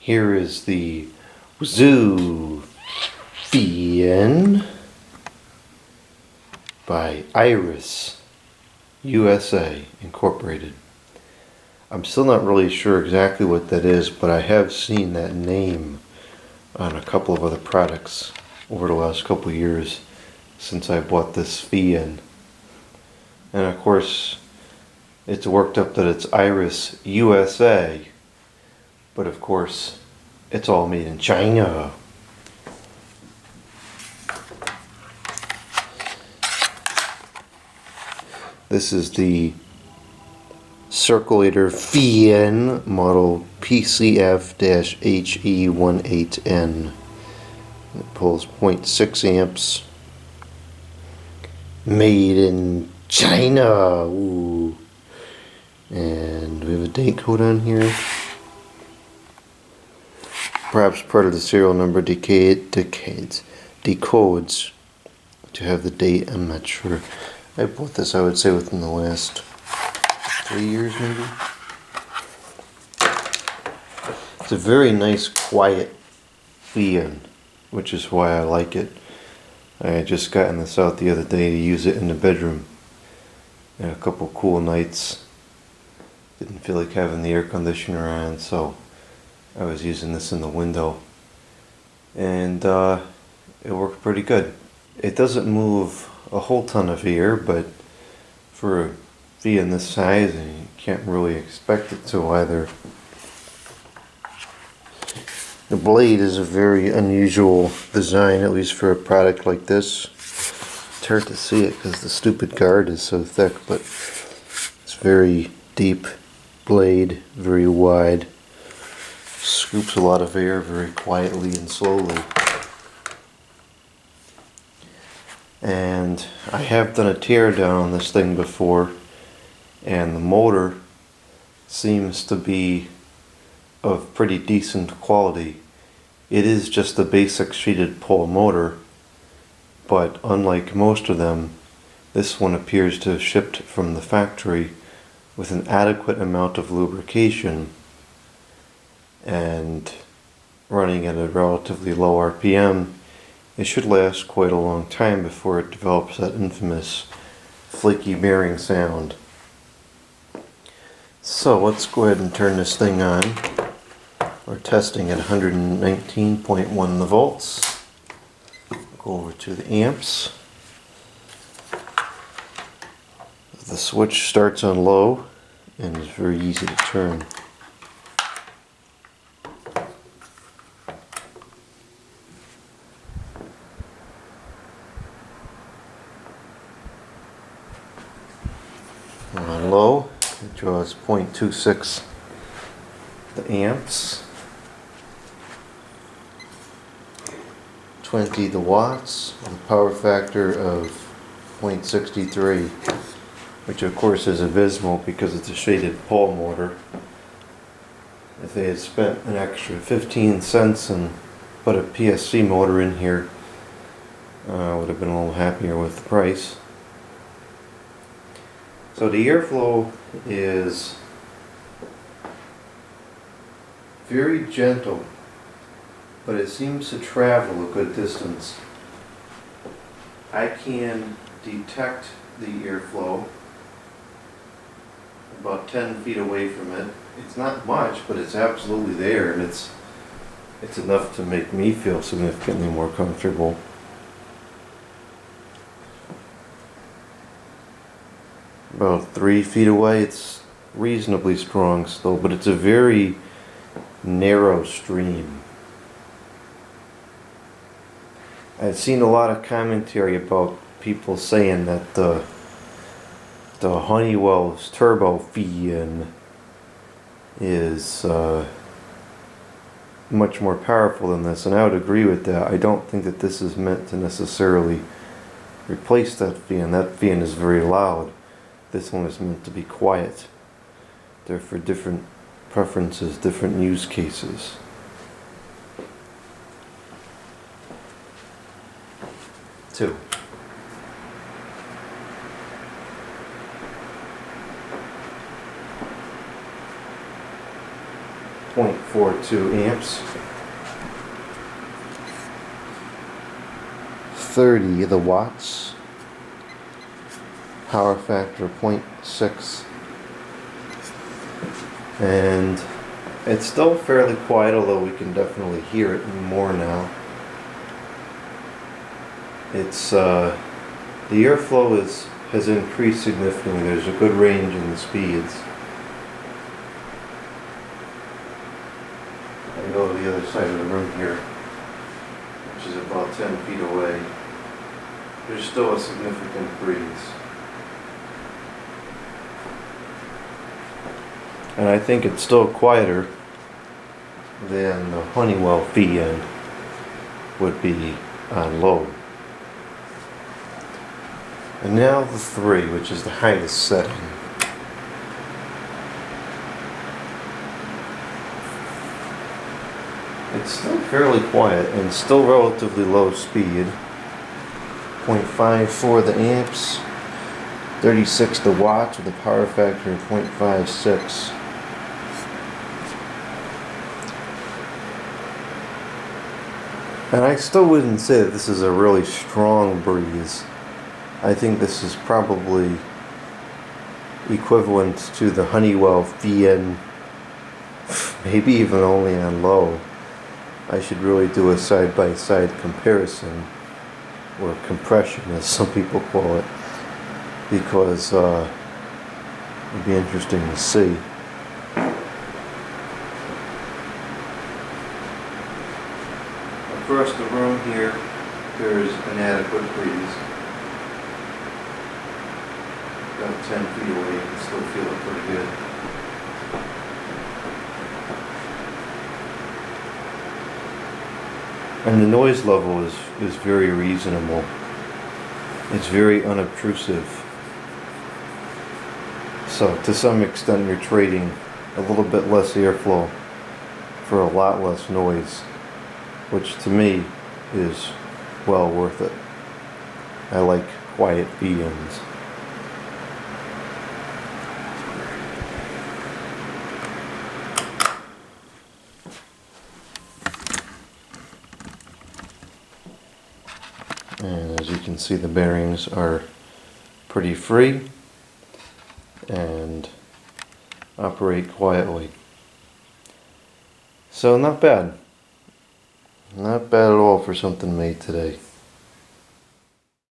Here is the WooZoo Fan by Iris USA Incorporated. I'm still not really sure exactly what that is, but I have seen that name on a couple of other products over the last couple of years since I bought this fan. And of course, it's worked up that it's Iris USA, but of course, it's all made in China. This is the Circulator Fan model PCF-HE18N. It pulls 0.6 amps. Made in China. Ooh. And we have a date code on here. Perhaps part of the serial number decodes to have the date. I'm not sure. I bought this, I would say, within the last 3 years maybe. It's a very nice quiet fan, which is why I like it. I had just gotten this out the other day to use it in the bedroom. And a couple cool nights. Didn't feel like having the air conditioner on, so I was using this in the window. And it worked pretty good. It doesn't move a whole ton of air, but for a fan this size, you can't really expect it to either. The blade is a very unusual design, at least for a product like this. It's hard to see it because the stupid guard is so thick, but it's very deep blade, very wide. Scoops a lot of air very quietly and slowly. And I have done a tear down on this thing before, and the motor seems to be of pretty decent quality. It is just a basic sheeted pole motor, but unlike most of them, this one appears to have shipped from the factory with an adequate amount of lubrication and running at a relatively low RPM. It should last quite a long time before it develops that infamous flaky bearing sound. So let's go ahead and turn this thing on. We're testing at 119.1 volts. Go over to the amps. The switch starts on low and is very easy to turn. On low, it draws 0.26 the amps, 20 the watts, with a power factor of 0.63, which of course is abysmal because it's a shaded pole motor. If they had spent an extra 15 cents and put a PSC motor in here, I would have been a little happier with the price. So the airflow is very gentle, but it seems to travel a good distance. I can detect the airflow about 10 feet away from it. It's not much, but it's absolutely there, and it's enough to make me feel significantly more comfortable. About 3 feet away, it's reasonably strong still, but it's a very narrow stream. I've seen a lot of commentary about people saying that the Honeywell Turbo Fan is much more powerful than this, and I would agree with that. I don't think that this is meant to necessarily replace that fan. That fan is very loud. This one is meant to be quiet. They're for different preferences, different use cases. Two. 0.42 amps. 30 the watts. Power factor 0.6. And it's still fairly quiet, although we can definitely hear it more now. It's the airflow has increased significantly. There's a good range in the speeds. I go to the other side of the room here, which is about 10 feet away. There's still a significant breeze. And I think it's still quieter than the Honeywell FE18N would be on low. And now the 3, which is the highest setting. It's still fairly quiet and still relatively low speed. 0.54 the amps, 36 the watts with a power factor of 0.56. And I still wouldn't say that this is a really strong breeze. I think this is probably equivalent to the Honeywell FE18N, maybe even only on low. I should really do a side-by-side comparison, or compression as some people call it, because it'd be interesting to see. Across the room here, there's an adequate breeze. About 10 feet away, you can still feel it pretty good. And the noise level is very reasonable. It's very unobtrusive. So to some extent you're trading a little bit less airflow for a lot less noise, which to me is well worth it. I like quiet FE18Ns. And as you can see, the bearings are pretty free and operate quietly. So not bad. Not bad at all for something made today.